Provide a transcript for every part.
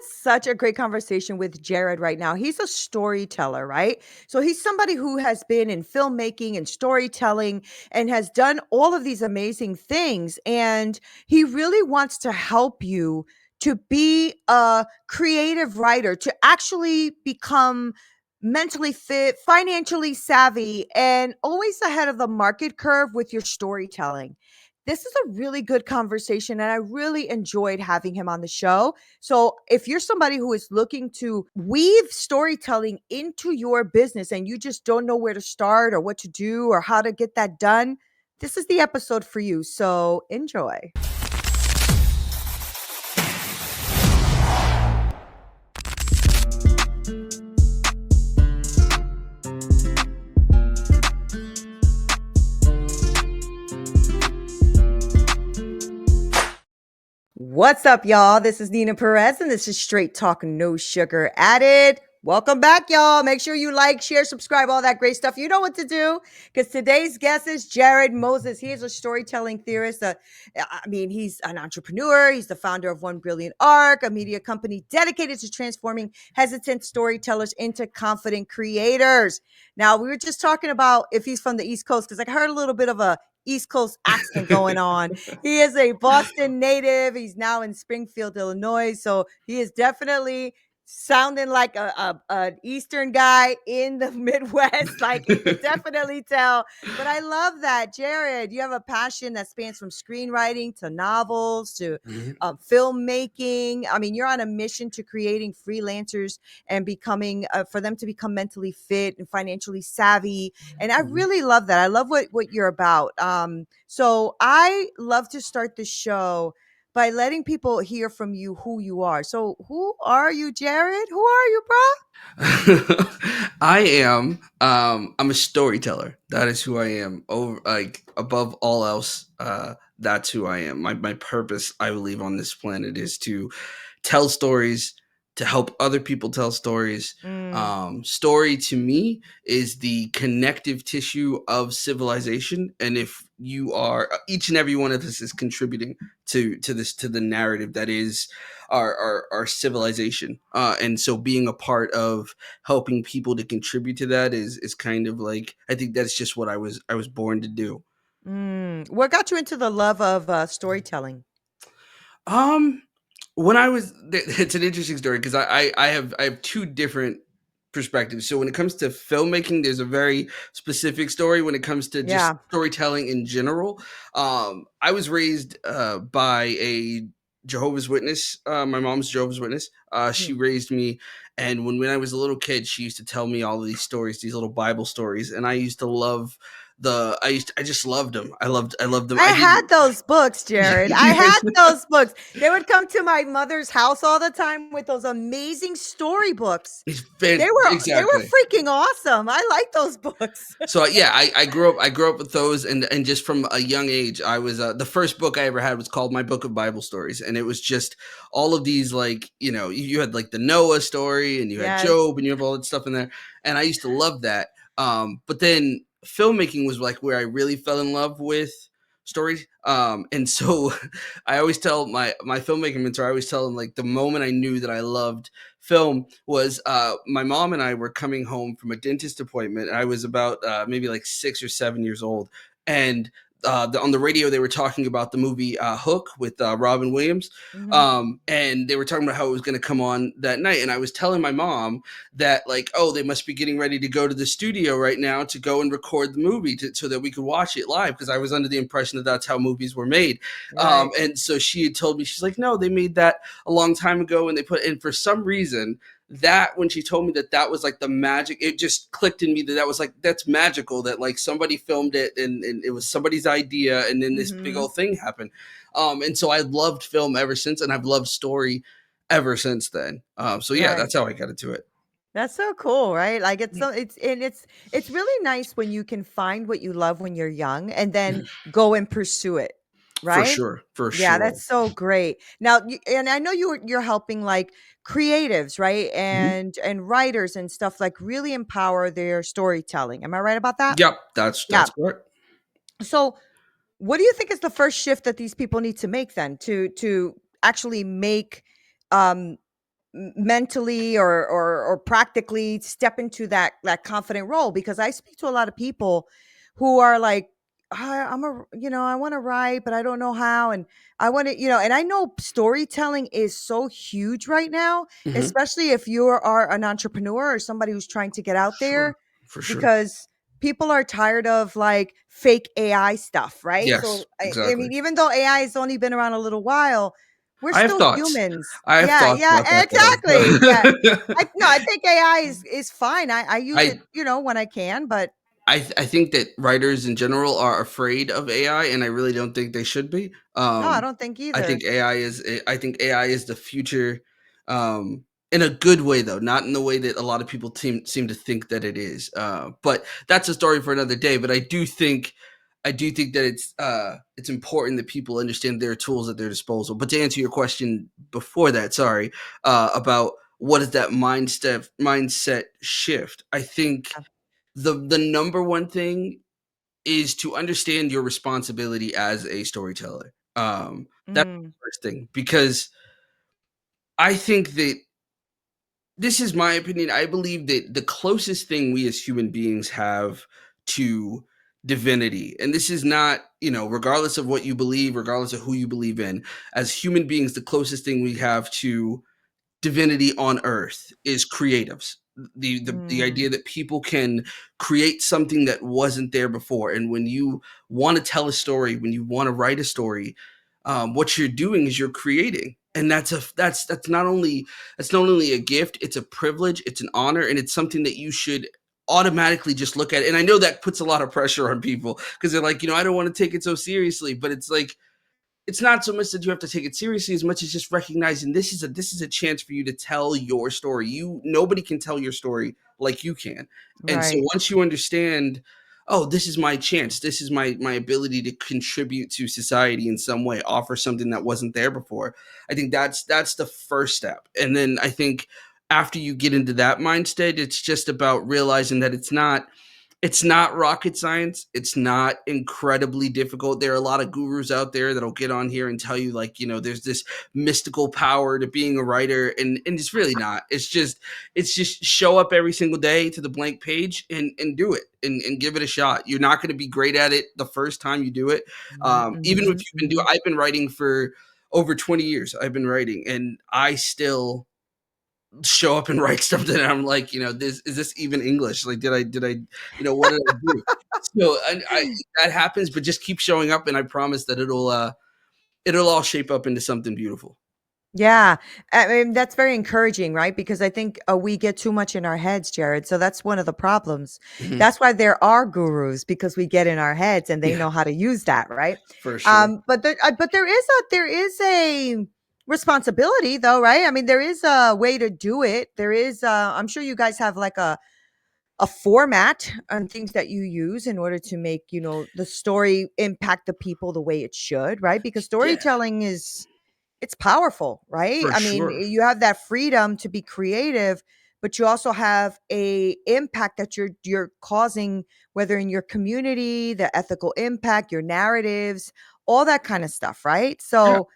such a great conversation with Jared right now. He's a storyteller, right? So he's somebody who has been in filmmaking and storytelling and has done all of these amazing things. And he really wants to help you to be a creative writer, to actually become mentally fit, financially savvy, and always ahead of the market curve with your storytelling. This is a really good conversation, and I really enjoyed having him on the show. So, if you're somebody who is looking to weave storytelling into your business and you just don't know where to start or what to do or how to get that done, this is the episode for you. So, enjoy. What's up, y'all? This is Neena Perez, and this is Straight Talk, No Sugar Added. Welcome back, y'all. Make sure you like, share, subscribe, all that great stuff. You know what to do, because today's guest is Jared Moses. He is a storytelling theorist. He's an entrepreneur. He's the founder of One Brilliant Arc, a media company dedicated to transforming hesitant storytellers into confident creators. Now, we were just talking about if he's from the East Coast, because I heard a little bit of a East Coast accent going on. He is a Boston native. He's now in Springfield, Illinois. So he is definitely sounding like an Eastern guy in the Midwest. Like, you could definitely tell. But I love that. Jared, you have a passion that spans from screenwriting to novels to filmmaking. I mean, you're on a mission to creating freelancers and becoming for them to become mentally fit and financially savvy. And I really love that. I love what you're about. So I love to start the show by letting people hear from you who you are. So who are you, Jared? Who are you, bro? I'm a storyteller. That is who I am. Over like above all else, that's who I am. My purpose, I believe, on this planet is to tell stories, to help other people tell stories. Story to me is the connective tissue of civilization, and if you are, each and every one of us is contributing to the narrative that is our civilization, and so being a part of helping people to contribute to that is kind of like, I think that's just what I was born to do. What got you into the love of storytelling? Um, when I was, it's an interesting story because I have two different perspectives. So when it comes to filmmaking, there's a very specific story. When it comes to just Yeah. storytelling in general, I was raised by a Jehovah's Witness. My mom's Jehovah's Witness. She Mm. raised me, and when I was a little kid, she used to tell me all of these stories, these little Bible stories, and I used to love I just loved them. I loved them. I I had didn't. those books, Jared. I had those books. They would come to my mother's house all the time with those amazing storybooks. They were Exactly. freaking awesome. I like those books. So yeah, I grew up with those, and just from a young age, I was the first book I ever had was called My Book of Bible Stories, and it was just all of these, like, you had like the Noah story, and you had Yes. Job, and you have all that stuff in there, and I used to love that. But then filmmaking was like where I really fell in love with stories. And so I always tell my filmmaking mentor, I always tell him, like, the moment I knew that I loved film was my mom and I were coming home from a dentist appointment. I was about maybe like 6 or 7 years old, and on the radio they were talking about the movie Hook with Robin Williams, Mhm. and they were talking about how it was going to come on that night. And I was telling my mom that, like, oh, they must be getting ready to go to the studio right now to go and record the movie so that we could watch it live, because I was under the impression that that's how movies were made. Right. And so she had told me, she's like, no, they made that a long time ago, and they put in, for some reason, that when she told me that that was like the magic, it just clicked in me that was like, that's magical, that like somebody filmed it, and it was somebody's idea, and then this big Mhm. old thing happened. And so I loved film ever since, and I've loved story ever since then. So yeah, Right. that's how I got into it. That's so cool, right? Like, it's really nice when you can find what you love when you're young and then go and pursue it, For right? sure, for Yeah, sure. that's so great. Now, and I know you're helping like creatives, right? Mhm. And writers and stuff, like, really empower their storytelling. Am I right about that? Yep, that's Yeah. that's correct. So, what do you think is the first shift that these people need to make then to actually make um mentally or practically step into that confident role, because I speak to a lot of people who are like, I'm a, I want to write, but I don't know how. And I want to, and I know storytelling is so huge right now, Hmm. especially if you are an entrepreneur or somebody who's trying to get out Sure, there, for sure. because people are tired of like fake AI stuff, right? Yes, So I exactly. mean, even though AI has only been around a little while, we're I have still thoughts. humans. I have Yeah, thoughts yeah, about that exactly. Yeah. though. I think AI is fine. I use I it, when I can, but I think that writers in general are afraid of AI, and I really don't think they should be. no, I don't think I think either. AI is the future, in a good way though, not in the way that a lot of people seem to think that it is. But that's a story for another day. But I do think that it's important that people understand their tools at their disposal. But to answer your question before that, sorry, about what is that mindset shift? I think the number one thing is to understand your responsibility as a storyteller. That's Mm, the first thing, because I think that this is my opinion. I believe that the closest thing we as human beings have to divinity, and this is not, regardless of what you believe, regardless of who you believe in, as human beings, the closest thing we have to divinity on earth is creatives. The mm, idea that people can create something that wasn't there before. And when you want to tell a story, when you want to write a story, what you're doing is you're creating. And that's not only a gift, it's a privilege, it's an honor, and it's something that you should automatically just look at. And I know that puts a lot of pressure on people because they're like, I don't want to take it so seriously, but it's like, it's not so much that you have to take it seriously as much as just recognizing this is a chance for you to tell your story. Nobody can tell your story like you can. And so right. once you understand, oh, this is my chance, this is my ability to contribute to society in some way, offer something that wasn't there before. I think that's the first step. And then I think after you get into that mindset, it's just about realizing that it's not rocket science. It's not incredibly difficult. There are a lot of gurus out there that'll get on here and tell you, like, there's this mystical power to being a writer, and it's really not. It's just show up every single day to the blank page and do it and give it a shot. You're not going to be great at it the first time you do it. Even if Mm-hmm, I've been writing for over 20 years. I've been writing, and I still show up and write something and I'm like, this is this even English? Like, what did I do? So that happens, but just keep showing up, and I promise that it'll all shape up into something beautiful. yeah, I mean, that's very encouraging, right? Because I think we get too much in our heads, Jared. So that's one of the problems. Mhm. That's why there are gurus, because we get in our heads and they Yeah, know how to use that, right? for sure. But there is a responsibility, though, right? I mean, there is a way to do it. There is. I'm sure you guys have like a format and things that you use in order to make the story impact the people the way it should, right? Because Yeah, storytelling is, it's powerful, right? for I mean, sure. you have that freedom to be creative, but you also have a impact that you're causing, whether in your community, the ethical impact, your narratives, all that kind of stuff, right? Yeah, So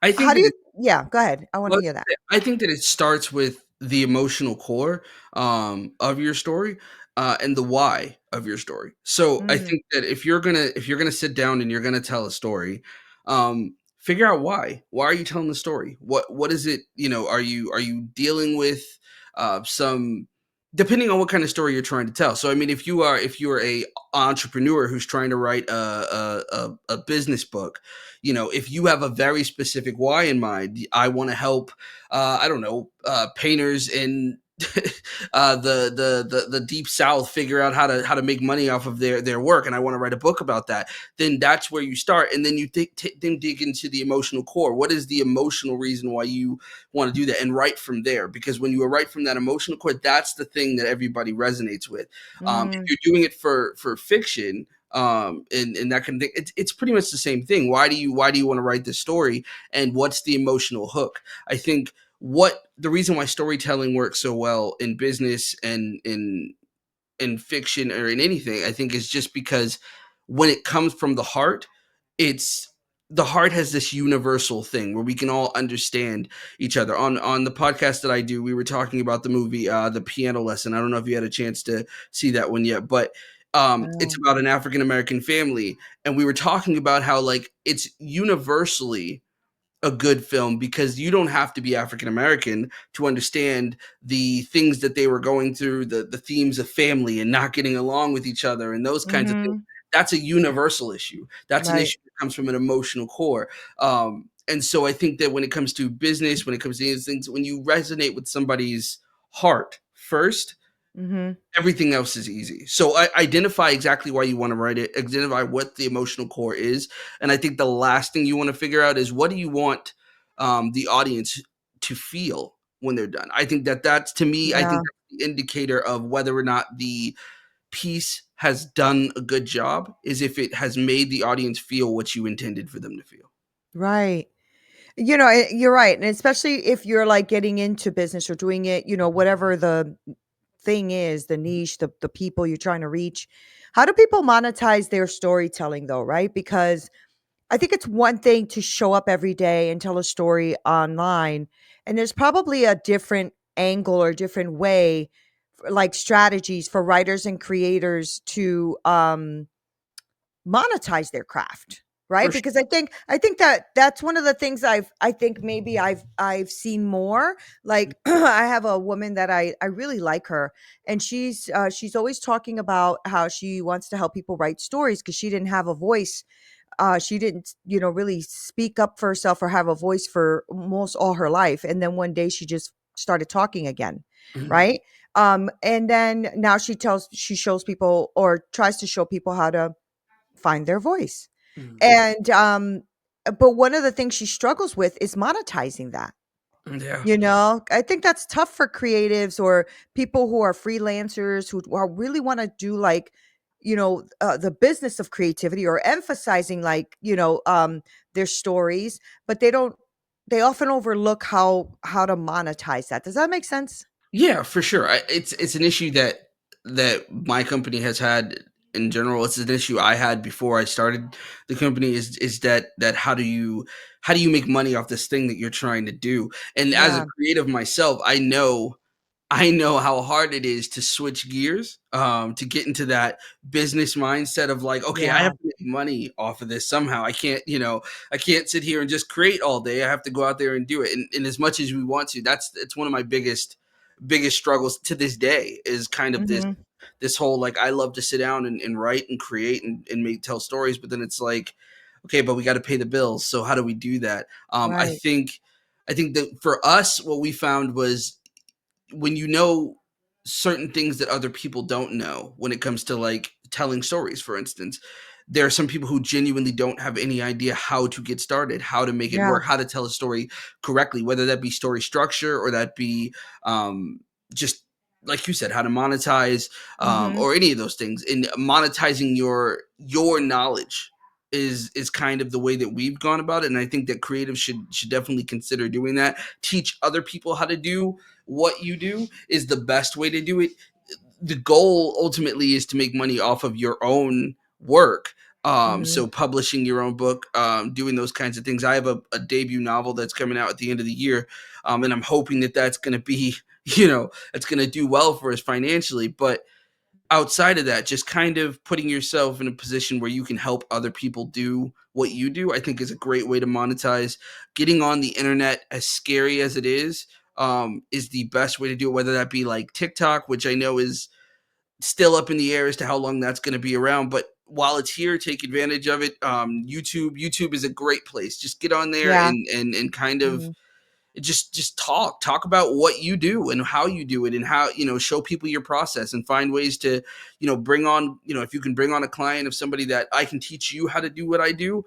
I how think do that you, yeah, go ahead. I want to Well, hear that. I think that it starts with the emotional core, of your story, and the why of your story. So I Mm, think that if you're gonna sit down and you're gonna tell a story, figure out why. Why are you telling the story? What is it? Are you dealing with some depending on what kind of story you're trying to tell. So I mean, if you are a entrepreneur who's trying to write a business book, if you have a very specific why in mind, I want to help, I don't know, painters in the deep south figure out how to make money off of their work, and I want to write a book about that. Then that's where you start, and then you then dig into the emotional core. What is the emotional reason why you want to do that, and write from there? Because when you write from that emotional core, that's the thing that everybody resonates with. If mm, you're doing it for fiction, and that kind of thing, it's pretty much the same thing. Why do you want to write this story, and what's the emotional hook? I think what the reason why storytelling works so well in business and in fiction or in anything, I think, is just because when it comes from the heart, it's the heart has this universal thing where we can all understand each other. On the podcast that I do, we were talking about the movie The Piano Lesson. I don't know if you had a chance to see that one yet, but it's Oh. about an African American family, and we were talking about how like it's universally a good film because you don't have to be African American to understand the things that they were going through, the themes of family and not getting along with each other and those kinds of things. Mhm. That's a universal issue. That's an Right. issue that comes from an emotional core. And so I think that when it comes to business, when it comes to these things, when you resonate with somebody's heart first, Mhm. everything else is easy. So I identify exactly why you want to write it, identify what the emotional core is. And I think the last thing you want to figure out is what do you want the audience to feel when they're done. I think that that's to me, I think Yeah. that's the indicator of whether or not the piece has done a good job is if it has made the audience feel what you intended for them to feel. Right. You're right, and especially if you're, like, getting into business or doing it, whatever the thing is, the niche, the people you're trying to reach. How do people monetize their storytelling though, right? Because I think it's one thing to show up every day and tell a story online, and there's probably a different angle or different way, like strategies for writers and creators to monetize their craft, For right? sure. Because I think that that's one of the things I think maybe I've seen more. Like I have a woman that I really like her, and she's always talking about how she wants to help people write stories because she didn't have a voice. She didn't, really speak up for herself or have a voice for almost all her life. And then one day she just started talking again, Mhm. right? And then now she shows people or tries to show people how to find their voice. Mhm. And but one of the things she struggles with is monetizing that. Yeah. I think that's tough for creatives or people who are freelancers who really want to do like, the business of creativity or emphasizing like, their stories, but they often overlook how to monetize that. Does that make sense? Yeah, for sure. It's an issue that my company has had in general. It's an issue I had before I started the company. Is that how do you make money off this thing that you're trying to do? And as a Yeah. creative myself, I know how hard it is to switch gears, to get into that business mindset of like, okay, I Yeah. have to make money off of this somehow. I can't sit here and just create all day. I have to go out there and do it. And as much as we want to, it's one of my biggest struggles to this day is kind of this Mhm. this whole like I love to sit down and write and create and make tell stories, but then it's like, okay, but we got to pay the bills. So how do we do that? Right. I think that for us, what we found was when you know certain things that other people don't know when it comes to like telling stories, for instance, there are some people who genuinely don't have any idea how to get started, how to make it Yeah. work, how to tell a story correctly, whether that be story structure or that be just like you said, how to monetize, Mhm. or any of those things. And monetizing your knowledge is kind of the way that we've gone about it. And I think that creatives should definitely consider doing that. Teach other people how to do what you do is the best way to do it. The goal ultimately is to make money off of your own work. Mhm. So publishing your own book, doing those kinds of things. I have a debut novel that's coming out at the end of the year, and I'm hoping that that's going to be, it's going to do well for us financially. But outside of that, just kind of putting yourself in a position where you can help other people do what you do, I think is a great way to monetize. Getting on the internet, as scary as it is the best way to do it, whether that be like TikTok, which I know is still up in the air as to how long that's going to be around. But while it's here, take advantage of it. YouTube is a great place. Just get on there Yeah. and kind of Mhm. just talk about what you do and how you do it and how show people your process and find ways to bring on if you can bring on a client of somebody that I can teach you how to do what I do,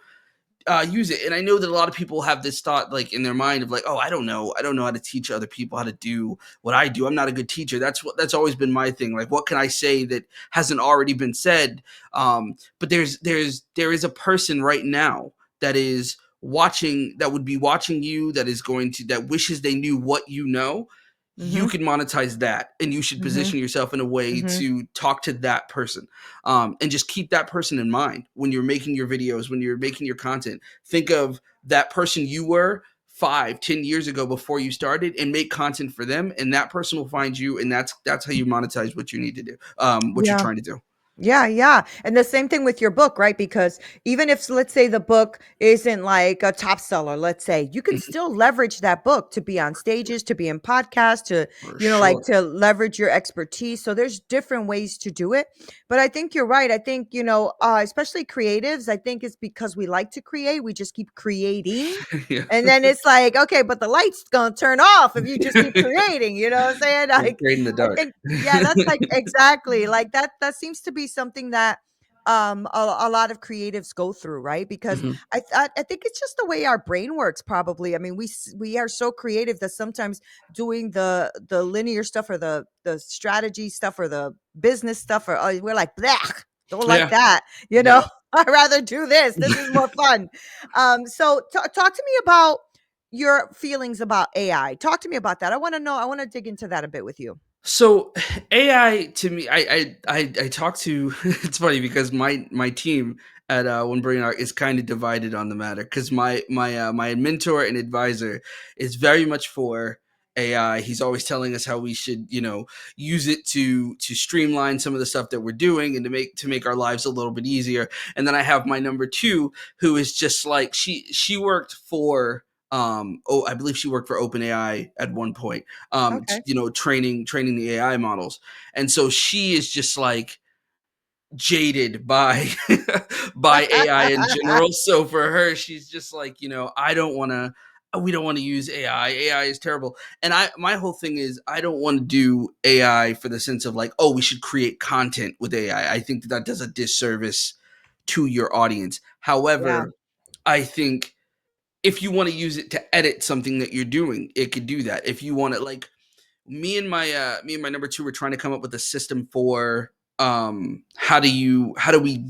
use it. And I know that a lot of people have this thought like in their mind of like, oh, I don't know how to teach other people how to do what I do. I'm not a good teacher. That's always been my thing. Like, what can I say that hasn't already been said? But there is a person right now that is watching, that would be watching you, that is going to, that wishes they knew what you know. you Mhm. can monetize that, and you should Mhm. position yourself in a way Mhm. to talk to that person, and just keep that person in mind when you're making your videos, when you're making your content. Think of that person you were 5, 10 years ago before you started, and make content for them, and that person will find you, and that's how you monetize what you need to do, what you're Yeah. trying to do. Yeah, yeah. And the same thing with your book, right? Because even if, let's say, the book isn't like a top seller, let's say, you can Mhm. still leverage that book to be on stages, to be in podcasts, to, For like sure. to leverage your expertise. So there's different ways to do it. But I think you're right. I think, especially creatives, I think it's because we like to create, we just keep creating. Yeah. And then it's like, okay, but the light's gonna turn off if you just keep creating, you know what I'm saying? You're Like, great in the I dark. think yeah, that's like exactly, like, that seems to be something that, a lot of creatives go through, right? Because Mhm. I think it's just the way our brain works probably. I mean, we are so creative that sometimes doing the linear stuff or the strategy stuff or the business stuff or, we're like, "Blech, don't like Yeah, that," you yeah. know? I'd rather do this. This is more fun. So talk to me about your feelings about AI. Talk to me about that. I wanna know, I wanna dig into that a bit with you. So AI to me, I talk to. It's funny because my team at One Brain Art is kind of divided on the matter, because my mentor and advisor is very much for AI. He's always telling us how we should, use it to streamline some of the stuff that we're doing, and to make our lives a little bit easier. And then I have my number two, who is just like, she worked for, I believe she worked for OpenAI at one point, Okay. training the AI models. And so she is just like jaded by by AI in general. So for her, she's just like, I don't want to, we don't want to use AI. AI is terrible. And my whole thing is, I don't want to do AI for the sense of like, oh, we should create content with AI. I think that does a disservice to your audience. Yeah. However, I think if you want to use it to edit something that you're doing, it could do that. If you want to, like, me and my number two were trying to come up with a system for, how do we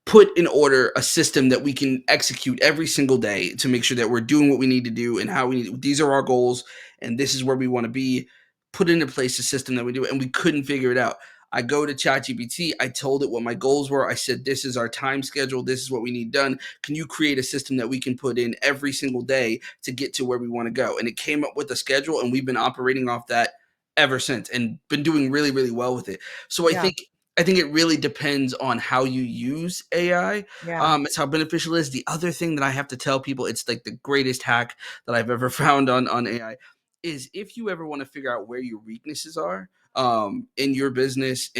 put in order a system that we can execute every single day to make sure that we're doing what we need to do, and how we need, these are our goals, and this is where we want to be. Put into place a system that we do, and we couldn't figure it out. I go to ChatGPT, I told it what my goals were. I said, this is our time schedule, this is what we need done. Can you create a system that we can put in every single day to get to where we want to go? And it came up with a schedule, and we've been operating off that ever since, and been doing really, really well with it. So I Yeah. think I think it really depends on how you use AI. Yeah. It's how beneficial it is. The other thing that I have to tell people, it's like the greatest hack that I've ever found on AI, is if you ever want to figure out where your weaknesses are, in your business,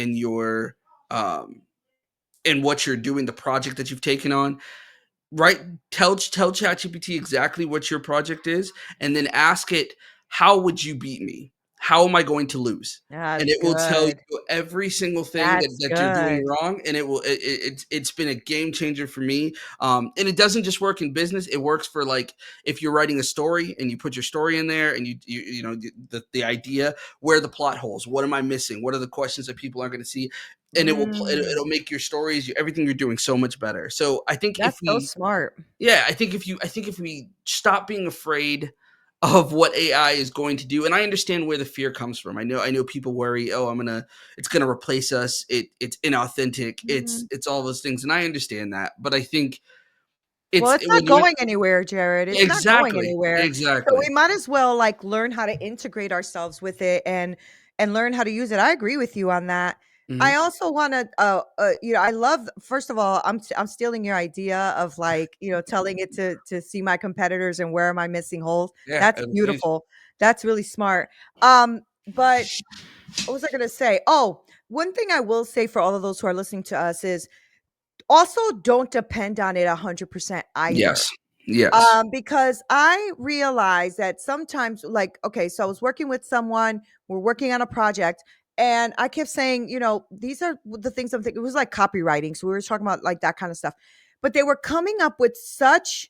um, in what you're doing, the project that you've taken on, right? Tell ChatGPT exactly what your project is, and then ask it, how would you beat me? How am I going to lose? And That's it will tell good. you every single thing that, That's that you're doing good. wrong, and it's been a game changer for me. And it doesn't just work in business; it works for, like, if you're writing a story and you put your story in there, and the idea, where are the plot holes? What am I missing? What are the questions that people aren't going to see? And Mm, it'll make your stories, everything you're doing, so much better. So I think if that's so we smart. yeah, I think if we stop being afraid of what AI is going to do, and I understand where the fear comes from. I know people worry, oh, it's gonna replace us. It's inauthentic. It's Mhm. it's all those things, and I understand that. But I think Well, it's it's when not you going anywhere, Jared. It's not going exactly, anywhere. So exactly. we might as well like learn how to integrate ourselves with it and learn how to use it. I agree with you on that. I Mhm. also want to I love, first of all, I'm stealing your idea of like, telling it to see my competitors and where am I missing holes. Yeah, That's it'll change. beautiful. That's really smart. But what was I going to say? Oh, one thing I will say for all of those who are listening to us is also don't depend on it 100% either. Yes, yes. Because I realized that sometimes, like, okay, so I was working with someone, we're working on a project, and I kept saying, these are the things I'm thinking. It was like copywriting. So we were talking about like that kind of stuff. But they were coming up with such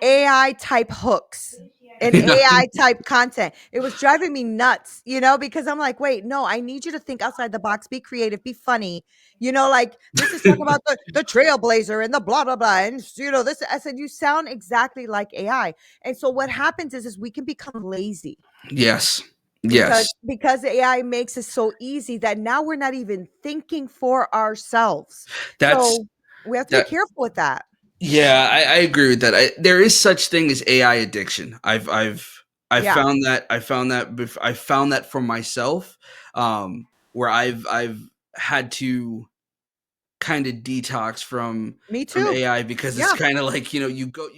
AI type hooks and Yeah. AI type content. It was driving me nuts, because I'm like, wait, no, I need you to think outside the box, be creative, be funny. Like this is talking about the trailblazer and the blah blah blah. And this I said, you sound exactly like AI. And so what happens is we can become lazy. Yes. Yes. Because AI makes it so easy that now we're not even thinking for ourselves. That's So, we have to be that careful with that. Yeah, I agree with that. There is such thing as AI addiction. I've Yeah, found that I found that for myself, where I've had to kind of detox me from too. AI because it's Yeah, kind of like, you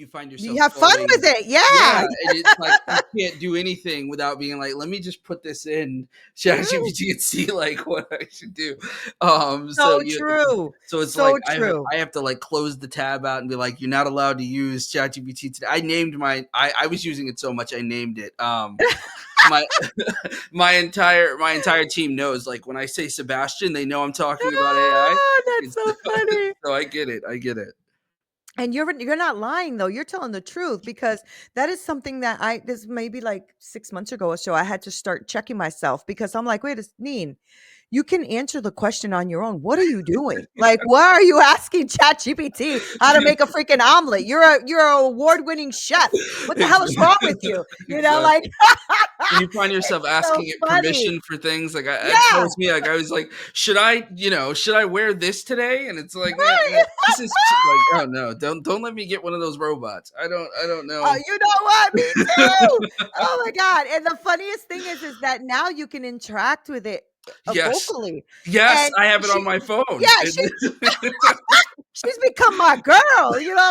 find you yourself have fun with going, it. yeah, Yeah. and it's like you can't do anything without being like, let me just put this in ChatGPT and see like what I should do. So So true. so it's like So true. I have to like close the tab out and be like, you're not allowed to use ChatGPT today. I named I was using it so much I named it. My my entire team knows, like, when I say Sebastian, they know I'm talking about AI. Ah, that's And so funny. so I get it. I get it. And you're not lying though. You're telling the truth because that is something that I this maybe like 6 months ago or so I had to start checking myself because I'm like, "Wait a Neen, you can answer the question on your own. What are you doing? Like, why are you asking ChatGPT how to make a freaking omelet? You're a award-winning chef. What the hell is wrong with you?" You know, like Exactly. And you find yourself it's asking so it funny. permission for things, like, that Yeah, was me, like, I was like, should I wear this today? And it's like, right. this is like, "Oh, no, don't let me get one of those robots. I don't Oh, know." you know what? Me too. Oh my god, and the funniest thing is that now you can interact with it, Yes. vocally, Yes, and I have it on she my phone. yeah, she's become my girl,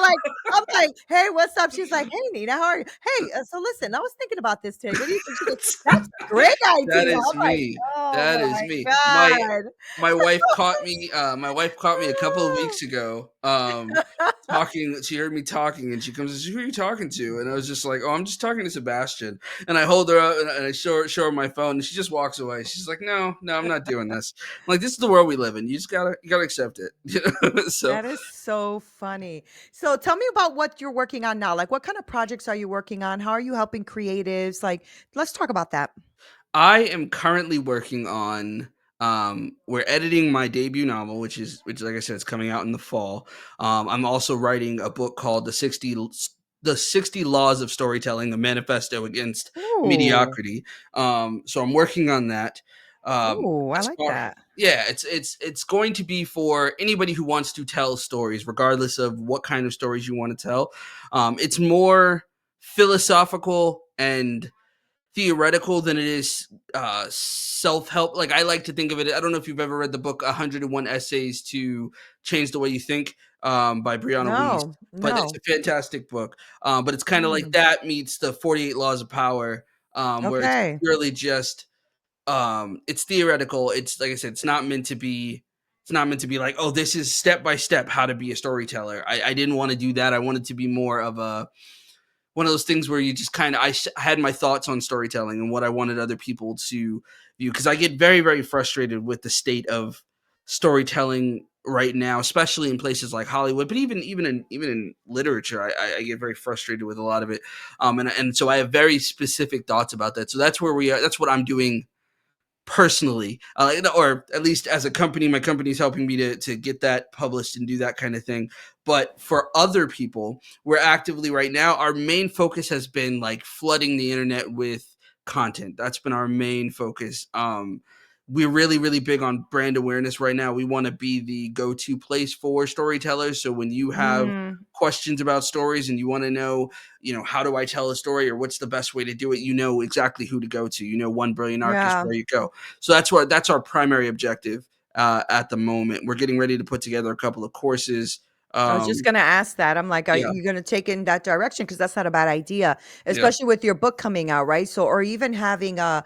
like, I'm like, "Hey, what's up?" She's like, "Hey, Nina, how are you? Hey, so listen, I was thinking about this today. What do you think?" She goes, "That's a great That idea." is I'm like, me. "Oh That is my me. god." My wife caught me a couple of weeks ago, talking. She heard me talking, and she comes and says, "Who are you talking to?" And I was just like, "Oh, I'm just talking to Sebastian." And I hold her up, and I show her my phone, and she just walks away. She's like, "No, no, I'm not doing this." I'm like, "This is the world we live in. You gotta accept it." So That is so funny. So tell me about what you're working on now. Like, what kind of projects are you working on? How are you helping creatives? Like, let's talk about that. I am currently working on we're editing my debut novel, which like I said, it's coming out in the fall. I'm also writing a book called the 60 Laws of Storytelling, a manifesto against Ooh, mediocrity. So I'm working on that. ooh, I As like far that. Yeah, it's going to be for anybody who wants to tell stories, regardless of what kind of stories you want to tell. It's more philosophical and theoretical than it is self-help. Like, I like to think of it, I don't know if you've ever read the book 101 Essays to Change the Way You Think, by Brianna Weiss, No, but it's no. a fantastic book. But it's kind of like Mm, that meets the 48 Laws of Power, where it's okay. really just it's theoretical. It's like I said, it's not meant to be like, oh, this is step by step how to be a storyteller. I didn't want to do that. I wanted to be more of a one of those things where you just kind of had my thoughts on storytelling and what I wanted other people to view, because I get very, very frustrated with the state of storytelling right now, especially in places like Hollywood, but even in literature, I get very frustrated with a lot of it, and so I have very specific thoughts about that. So that's where we are. That's what I'm doing personally, or at least as a company. My company is helping me to get that published and do that kind of thing. But for other people, we're actively right now, our main focus has been like flooding the internet with content. That's been our main focus. We're really, really big on brand awareness right now. We want to be the go-to place for storytellers. So when you have Mm, questions about stories and you want to know, how do I tell a story, or what's the best way to do it, you know exactly who to go to. One Brilliant Artist, yeah. where you go. So that's our primary objective at the moment. We're getting ready to put together a couple of courses. I was just gonna ask that. I'm like, are Yeah, you gonna take in that direction? Because that's not a bad idea, yeah, especially with your book coming out, right? So, or even having a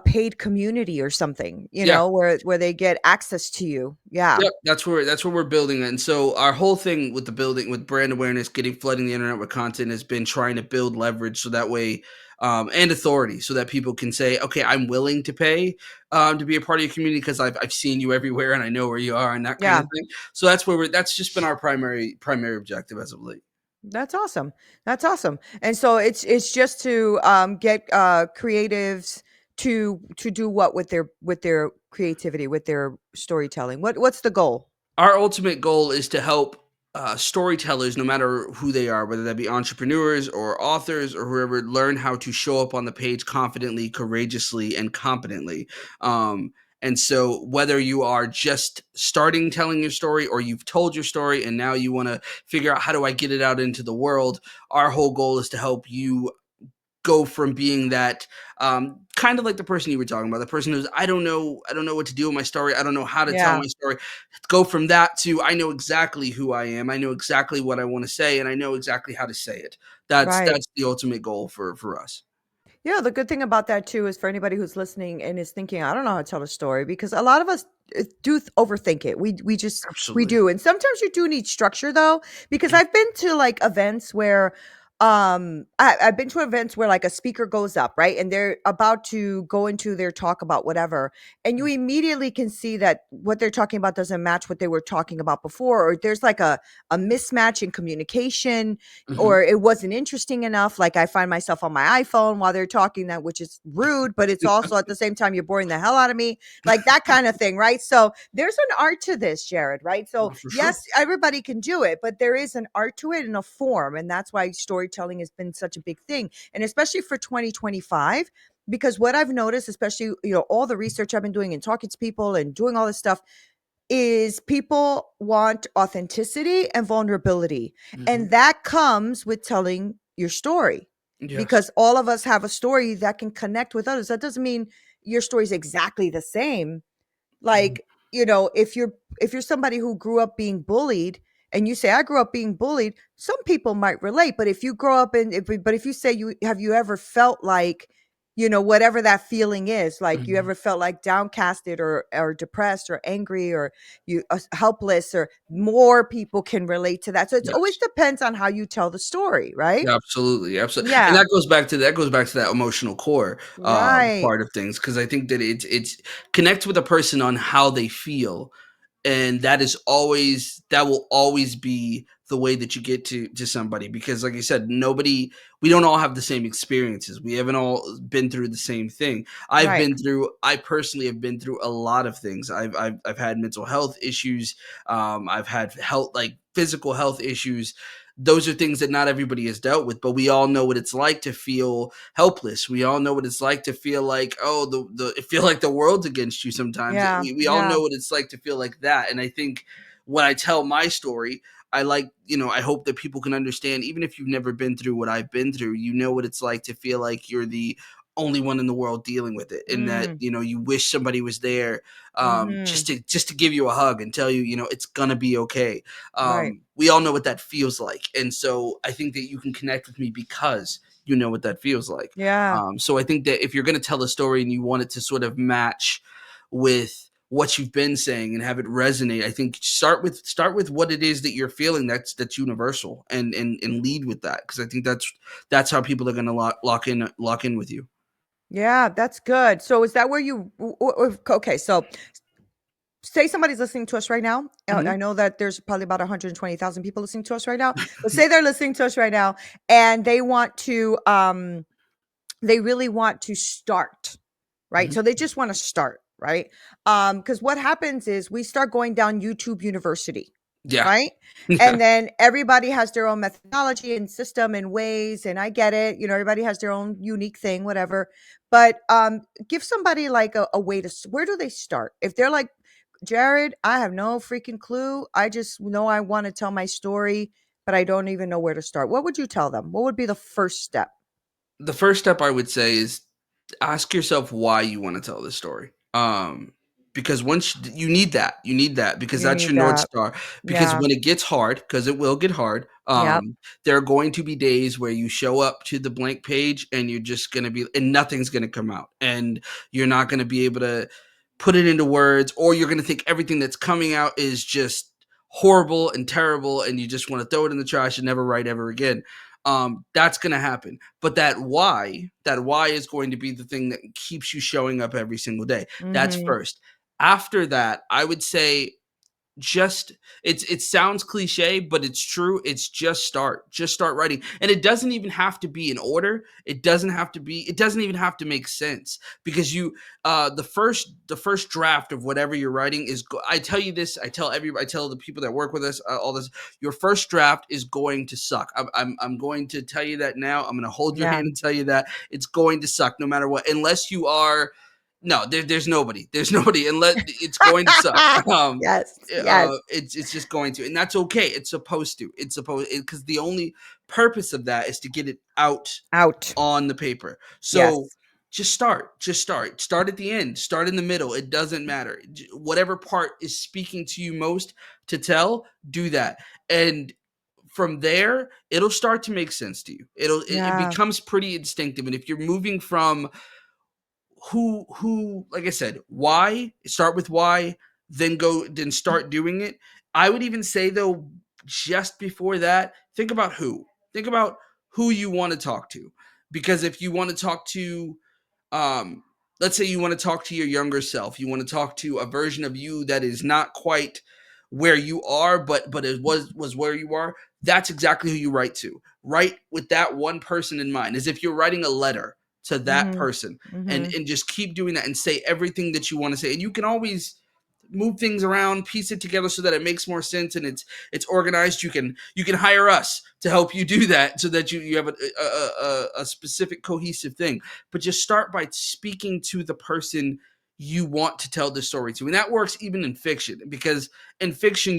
paid community or something, yeah. where they get access to you. Yeah. Yep, that's where we're building it. And so our whole thing with the building with brand awareness, getting flooding the internet with content, has been trying to build leverage, so that way, and authority, so that people can say, okay, I'm willing to pay to be a part of your community because I've seen you everywhere and I know where you are and that kind of Yeah. thing. So that's just been our primary objective as of late. That's awesome. That's awesome. And so it's just to get creatives to do what with their creativity, with their storytelling. What's the goal? Our ultimate goal is to help. storytellers, no matter who they are, whether that be entrepreneurs or authors or whoever, learn how to show up on the page confidently, courageously, and competently. Um, and so, whether you are just starting telling your story or you've told your story and now you want to figure out how do I get it out into the world, our whole goal is to help you go from being that kind of like the person you were talking about, the person who's I don't know what to do with my story, I don't know how to tell Yeah, my story. Go from that to I know exactly who I am, I know exactly what I want to say, and I know exactly how to say it. right. That's the ultimate goal for us. Yeah, the good thing about that too is for anybody who's listening and is thinking, I don't know how to tell a story because a lot of us overthink it. We Absolutely. do. And sometimes you do need structure though, because I've been to like events where I've been to events where like a speaker goes up, right? And they're about to go into their talk about whatever. And you immediately can see that what they're talking about doesn't match what they were talking about before, or there's like a mismatch in communication Mhm. or it wasn't interesting enough. Like I find myself on my iPhone while they're talking that, which is rude, but it's also at the same time, you're boring the hell out of me, like that kind of thing. Right. So there's an art to this, Jared. Right. So For sure. yes, everybody can do it, but there is an art to it and a form. And that's why storytelling has been such a big thing. And especially for 2025, because what I've noticed, especially, all the research I've been doing and talking to people and doing all this stuff, is people want authenticity and vulnerability. Mhm. And that comes with telling your story Yes. because all of us have a story that can connect with others. That doesn't mean your story is exactly the same. Mhm. Like, if you're somebody who grew up being bullied and you say I grew up being bullied, some people might relate, but if you grow up in if but if you say you ever felt like, whatever that feeling is, like you Mhm. ever felt like downcasted or depressed or angry or you helpless, or more people can relate to that. So it always Yes. depends on how you tell the story, right? Yeah, absolutely, absolutely, and Yeah. that goes back to that emotional core, Right. part of things, because I think that it's connect with a person on how they feel, and that will always be the way that you get to somebody, because like I said, nobody we don't all have the same experiences, we haven't all been through the same thing. Right. I personally have been through a lot of things. I've had mental health issues, I've had health, like physical health issues. Those are things that not everybody has dealt with, but we all know what it's like to feel helpless. We all know what it's like to feel like, oh, the feel like the world's against you sometimes. Yeah. We all Yeah. know what it's like to feel like that. And I think when I tell my story, I like, I hope that people can understand, even if you've never been through what I've been through, you know what it's like to feel like you're the only one in the world dealing with it, and that Mm. you wish somebody was there, Mhm. just to give you a hug and tell you, it's gonna be okay. Right. We all know what that feels like, and so I think that you can connect with me because you know what that feels like. Yeah. So I think that if you're going to tell a story and you want it to sort of match with what you've been saying and have it resonate, I think start with what it is that you're feeling that's universal, and lead with that, because I think that's how people are going to lock in with you. Yeah, that's good. So is that where okay, so say somebody's listening to us right now. Mhm. I know that there's probably about 120,000 people listening to us right now, but say they're listening to us right now and they really want to start, right? Mhm. So they just want to start, right? Because what happens is we start going down YouTube University, Yeah. right? Yeah. And then everybody has their own methodology and system and ways, and I get it. Everybody has their own unique thing, whatever. But give somebody like a way where do they start? If they're like, Jared, I have no freaking clue. I just know I want to tell my story, but I don't even know where to start. What would you tell them? What would be the first step? The first step I would say is ask yourself why you want to tell this story. Because once you need that, because You that's need your North that. Star. Because Yeah. when it gets hard, because it will get hard, Yep. there are going to be days where you show up to the blank page and you're just going to be, and nothing's going to come out. And you're not going to be able to put it into words, or you're going to think everything that's coming out is just horrible and terrible. And you just want to throw it in the trash and never write ever again. That's going to happen, but that why is going to be the thing that keeps you showing up every single day. That's Mhm. first. After that, I would say just it sounds cliche, but it's true. It's just start writing, and it doesn't even have to be in order. It doesn't even have to make sense, because you the first draft of whatever you're writing is I tell you this, I tell the people that work with us, all this: your first draft is going to suck. I'm going to tell you that now. I'm going to hold your Yeah. hand and tell you that it's going to suck no matter what, unless you are no, there's nobody. There's nobody, and it's going to suck. Yes, yes. It's just going to, and that's okay. It's supposed to. It's supposed, because the only purpose of that is to get it out Out. on the paper. So Yes. start at the end, start in the middle. It doesn't matter. Whatever part is speaking to you most to tell, do that, and from there it'll start to make sense to you. It Yeah. becomes pretty instinctive, and if you're moving from who like I said, why, start with why, then start doing it. I would even say, though, just before that, think about who you want to talk to, because if you want to talk to, um let's say you want to talk to your younger self, you want to talk to a version of you that is not quite where you are, but it was where you are. That's exactly who you write to. Write with that one person in mind, as if you're writing a letter to that Mhm. person, Mhm. and just keep doing that and say everything that you want to say. And you can always move things around, piece it together so that it makes more sense and it's organized. You can hire us to help you do that, so that you have a specific cohesive thing. But just start by speaking to the person you want to tell the story to, and that works even in fiction, because in fiction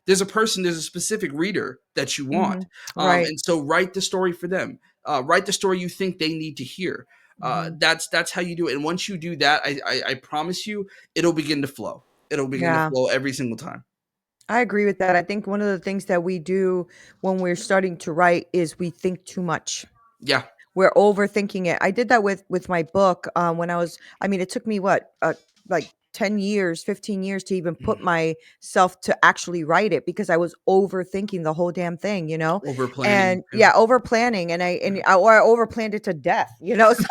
there's a specific reader that you want, Mhm. Right. and so write the story for them. Write the story you think they need to hear. Mhm. That's how you do it. And once you do that, I promise you, it'll begin to flow. It'll begin to Yeah. flow every single time. I agree with that. I think one of the things that we do when we're starting to write is we think too much. Yeah. We're overthinking it. I did that with my book, when I mean, it took me what, like 10 years, 15 years to even put Mhm. myself to actually write it because I was overthinking the whole damn thing, you know? Over planning. And Yeah. yeah, over planning or I over planned it to death, you know? It's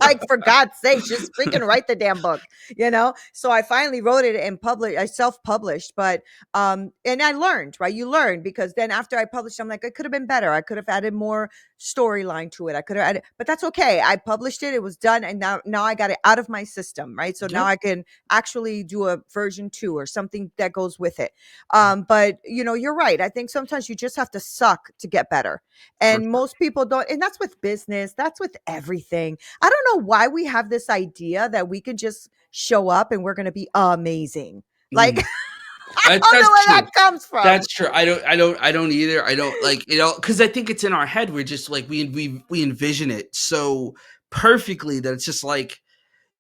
like for God's sake, just freaking write the damn book, you know? So I finally wrote it and I self-published, but and I learned, right? You learn because then after I published, I'm like, it could have been better. I could have added more storyline to it. I could have added, but that's okay. I published it. It was done, and now I got it out of my system, right? So now Yeah. I can actually do a version 2 or something that goes with it. But you're right. I think sometimes you just have to suck to get better, For and most people don't. And that's with business. That's with everything. I don't know why we have this idea that we can just show up and we're going to be amazing. Like sure. I don't know That's where true. that comes from. That's true. I don't either. I don't like, because I think it's in our head. We're just like, we envision it so perfectly that it's just like,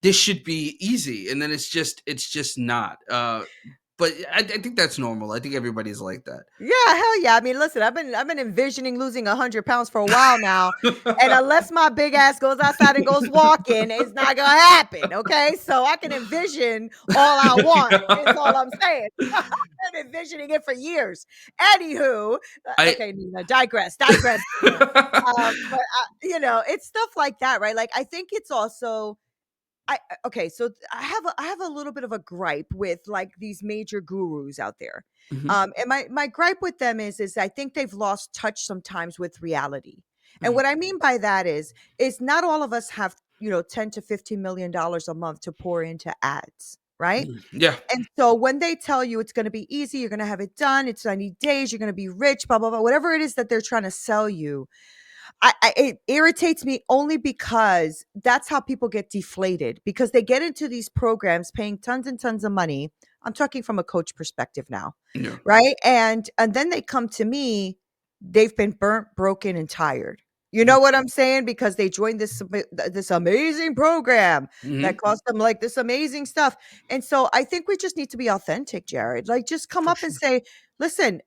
this should be easy, and then it's just not. But I think that's normal. I think everybody's like that. Yeah, hell yeah. I mean, listen, I've been envisioning losing 100 pounds for a while now. And unless my big ass goes outside and goes walking, it's not gonna happen. Okay. So I can envision all I want, is all I'm saying. I've been envisioning it for years. Anywho, I okay, Nina, digress, Nina. But it's stuff like that, right? Like I think it's also okay, so I have a little bit of a gripe with like these major gurus out there. Mhm, And my gripe with them is I think they've lost touch sometimes with reality. And mhm, what I mean by that is not all of us have, 10 to $15 million a month to pour into ads, right? mhm. Yeah, And so when they tell you it's going to be easy, you're going to have it done, it's 90 days, you're going to be rich, blah blah blah, whatever it is that they're trying to sell you, it irritates me only because that's how people get deflated because they get into these programs paying tons and tons of money. I'm talking from a coach perspective now, yeah, right? And then they come to me, they've been burnt, broken, and tired. You mhm, know what I'm saying? Because they joined this amazing program that mhm, cost them like this amazing stuff. And so I think we just need to be authentic, Jared. Like just come for up and sure. say, listen,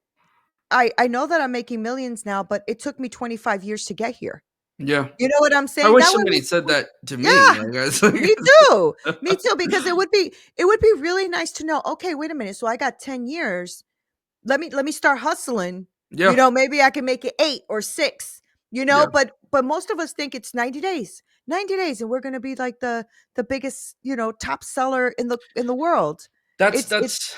I know that I'm making millions now, but it took me 25 years to get here. Yeah. You know what I'm I saying? wish That way somebody said we that to me. yeah, Like, I was me like too. Me too, because it would be really nice to know, okay, wait a minute. So I got 10 years. Let me start hustling. Yeah, Maybe I can make it 8 or 6, yeah. but most of us think it's 90 days. 90 days and we're going to be like the biggest, top seller in the world. That's It's that's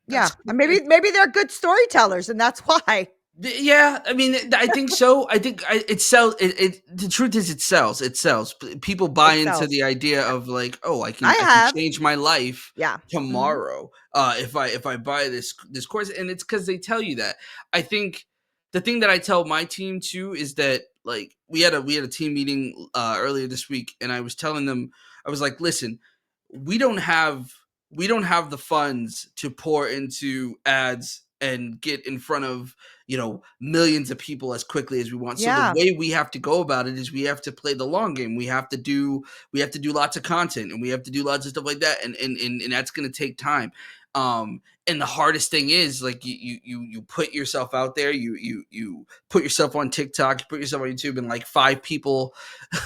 Yeah, That's and maybe they're good storytellers, and that's why. Yeah, I mean, I think so. I think it sells. The truth is, it sells. It sells. People buy It into sells. the idea Yeah. of like, oh, I I can have. change my life Yeah. Mhm. tomorrow if I buy this course, and it's because they tell you that. I think the thing that I tell my team too is that like we had a team meeting earlier this week, and I was telling them, I was like, listen, we don't have we don't have the funds to pour into ads and get in front of millions of people as quickly as we want. So the Yeah. way we have to go about it is we have to play the long game. We have to do lots of content, and we have to do lots of stuff like that, and that's going to take time. And the hardest thing is like you put yourself out there, you put yourself on TikTok, you put yourself on YouTube, and like five people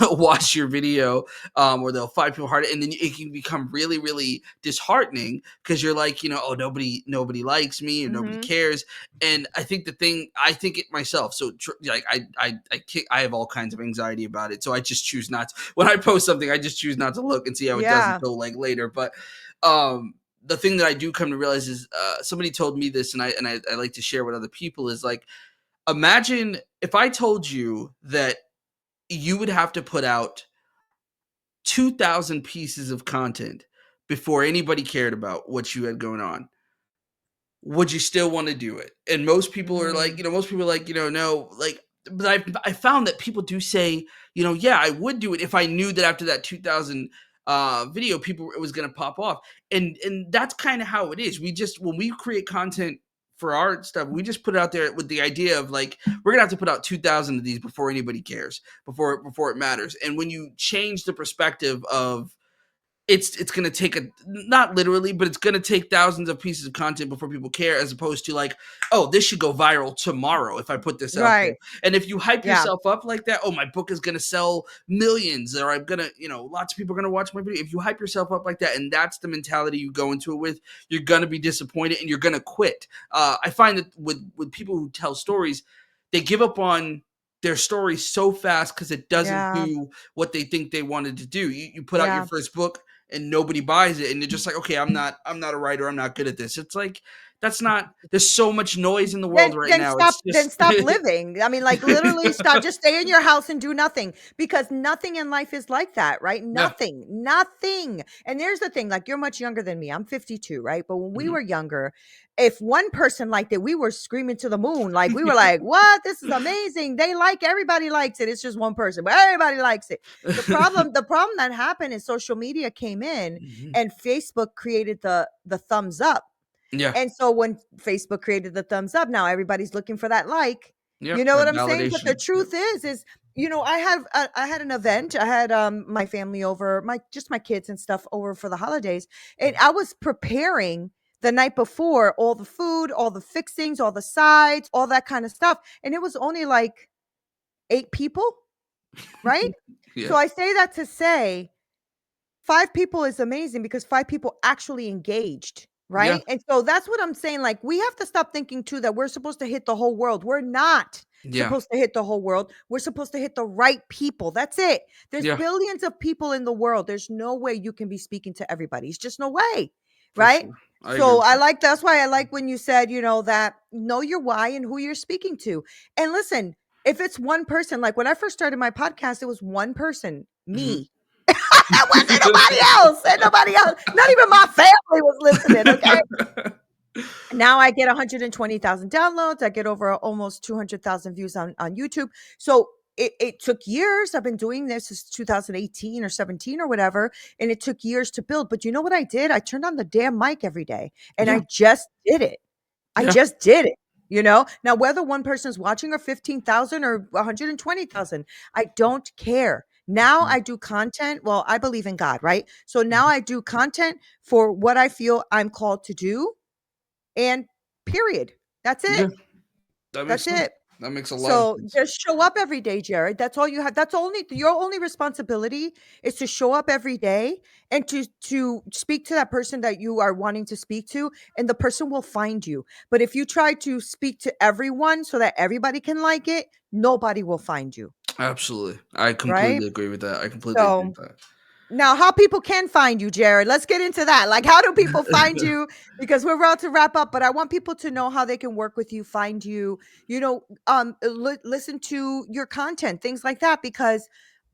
watch your video, or they'll five people hard, and then it can become really really disheartening because you're like, oh, nobody likes me or nobody Mhm. cares. And I think it myself. So like I have all kinds of anxiety about it. So I just choose not to, when I post something, I just choose not to look and see how it does Yeah. until like later. But the thing that I do come to realize is somebody told me this, and I like to share with other people is like, imagine if I told you that you would have to put out 2,000 pieces of content before anybody cared about what you had going on. Would you still want to do it? And most people are like, Mm. most people are like, no, like, but I found that people do say, yeah, I would do it if I knew that after that 2,000 video, people it was going to pop off. And that's kind of how it is. We just when we create content for our stuff, we just put it out there with the idea of like we're gonna have to put out 2,000 of these before anybody cares, before it matters. And when you change the perspective of it's going to take a not literally, but it's going to take thousands of pieces of content before people care, as opposed to like, oh, this should go viral tomorrow if I put this out there. Right. And if you hype Yeah. yourself up like that, oh, my book is going to sell millions, or I'm going to, lots of people are going to watch my video. If you hype yourself up like that, and that's the mentality you go into it with, you're going to be disappointed and you're going to quit. I find that with people who tell stories, they give up on their story so fast because it doesn't Yeah. do what they think they wanted to do. You put out your Yeah. first book and nobody buys it, and you're just like, okay, I'm not a writer, I'm not good at this. It's like that's not there's so much noise in the world right now. It's Then just stop living. I mean, like, literally stop, just stay in your house and do nothing, because nothing in life is like that, right? yeah. Nothing, nothing. And there's the thing, like, you're much younger than me. I'm 52, right? But when we Mhm. were younger, if one person liked it, we were screaming to the moon. Like, we were like, "What? This is amazing. Everybody likes it. It's just one person, but everybody likes it." The problem that happened is social media came in Mhm. and Facebook created the thumbs up. Yeah. And so when Facebook created the thumbs up, now everybody's looking for that like. You Yep. know That what I'm saying? But the validation. Yep. truth is, I had an event. I had my family over, my kids and stuff over for the holidays, and I was preparing the night before all the food, all the fixings, all the sides, all that kind of stuff, and it was only like 8 people, right? Yeah. So I say that to say 5 people is amazing because 5 people actually engaged, Yeah. right? And so that's what I'm saying, like, we have to stop thinking too that we're supposed to hit the whole world. We're not Yeah. supposed to hit the whole world. We're supposed to hit the right people. That's it. There's Yeah. billions of people in the world. There's no way you can be speaking to everybody. It's just no way, For right? sure. I agree So with that. that's why I like when you said, that know your why and who you're speaking to. And listen, if it's one person, like when I first started my podcast, it was one person, Mhm. me. It wasn't nobody else. And nobody else. Not even my family was listening. Okay. Now I get 120,000 downloads. I get over almost 200,000 views on YouTube. So it took years. I've been doing this since 2018 or 17 or whatever. And it took years to build. But you know what I did? I turned on the damn mic every day and I Yeah. just did it. I Yeah. just did it. Now whether one person's watching or 15,000 or 120,000, I don't care. Now Mhm. I do content. Well, I believe in God, right? So now Mhm. I do content for what I feel I'm called to do, and period. That's Yeah. it. That makes That's sense. it. That makes a lot of So sense. just show up every day, Jared. That's all you have. That's only your only responsibility is to show up every day and to speak to that person that you are wanting to speak to, and the person will find you. But if you try to speak to everyone so that everybody can like it, nobody will find you, Absolutely. I right? completely agree with that. I completely agree So with that. Now, how people can find you, Jared? Let's get into that. Like, how do people find you? Because we're about to wrap up, but I want people to know how they can work with you, find you, listen to your content, things like that. Because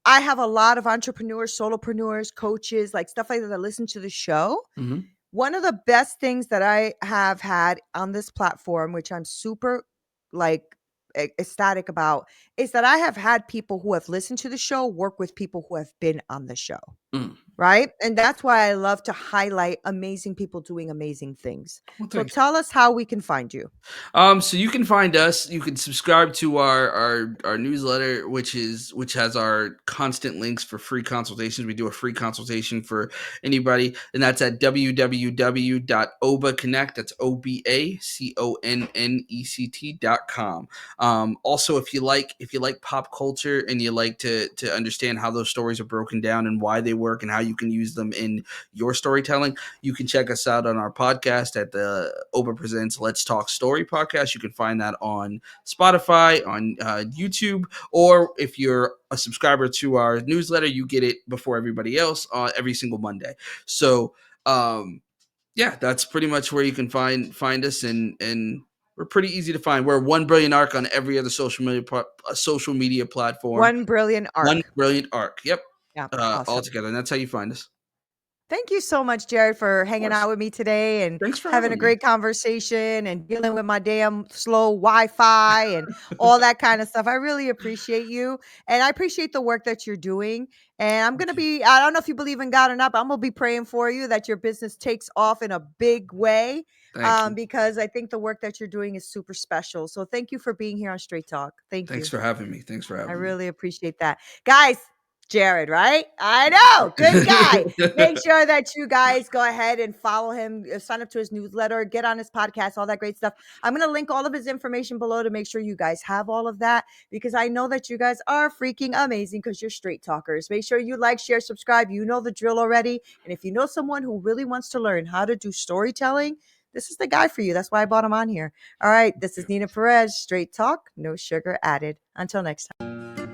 I have a lot of entrepreneurs, solopreneurs, coaches, like stuff like that listen to the show. Mhm. One of the best things that I have had on this platform, which I'm super like ecstatic about, is that I have had people who have listened to the show work with people who have been on the show. Mm. Right? And that's why I love to highlight amazing people doing amazing things. Well, So thanks. tell us how we can find you. So you can find us. You can subscribe to our newsletter, which has our constant links for free consultations. We do a free consultation for anybody, and that's at www.obaconnect. That's obaconnect.com. Also, if you like pop culture and you like to understand how those stories are broken down and why they work and how you can use them in your storytelling, you can check us out on our podcast at the Oba Presents Let's Talk Story podcast. You can find that on Spotify, on YouTube, or if you're a subscriber to our newsletter, you get it before everybody else every single Monday. So, yeah, that's pretty much where you can find us, and we're pretty easy to find. We're one brilliant arc on every other social media platform. One brilliant One arc. Brilliant Arc. Yep. Yeah, All awesome. together, and that's how you find us. Thank you so much, Jared, for Of hanging course. out with me today and Thanks for having a having me. great conversation and dealing with my damn slow Wi-Fi and all that kind of stuff. I really appreciate you. And I appreciate the work that you're doing. And I'm going Thank to you. be, I don't know if you believe in God or not, but I'm going to be praying for you that your business takes off in a big way, Thank you. because I think the work that you're doing is super special. So thank you for being here on Straight Talk. Thank Thanks you. for having me. Thanks for I having me. really appreciate that. Guys, Jared, right? I know. Good guy. Make sure that you guys go ahead and follow him, sign up to his newsletter, get on his podcast, all that great stuff. I'm going to link all of his information below to make sure you guys have all of that, because I know that you guys are freaking amazing because you're straight talkers. Make sure you like, share, subscribe. You know the drill already. And if you know someone who really wants to learn how to do storytelling, this is the guy for you. That's why I brought him on here. All right. This is Neena Perez, Straight Talk, no sugar added. Until next time.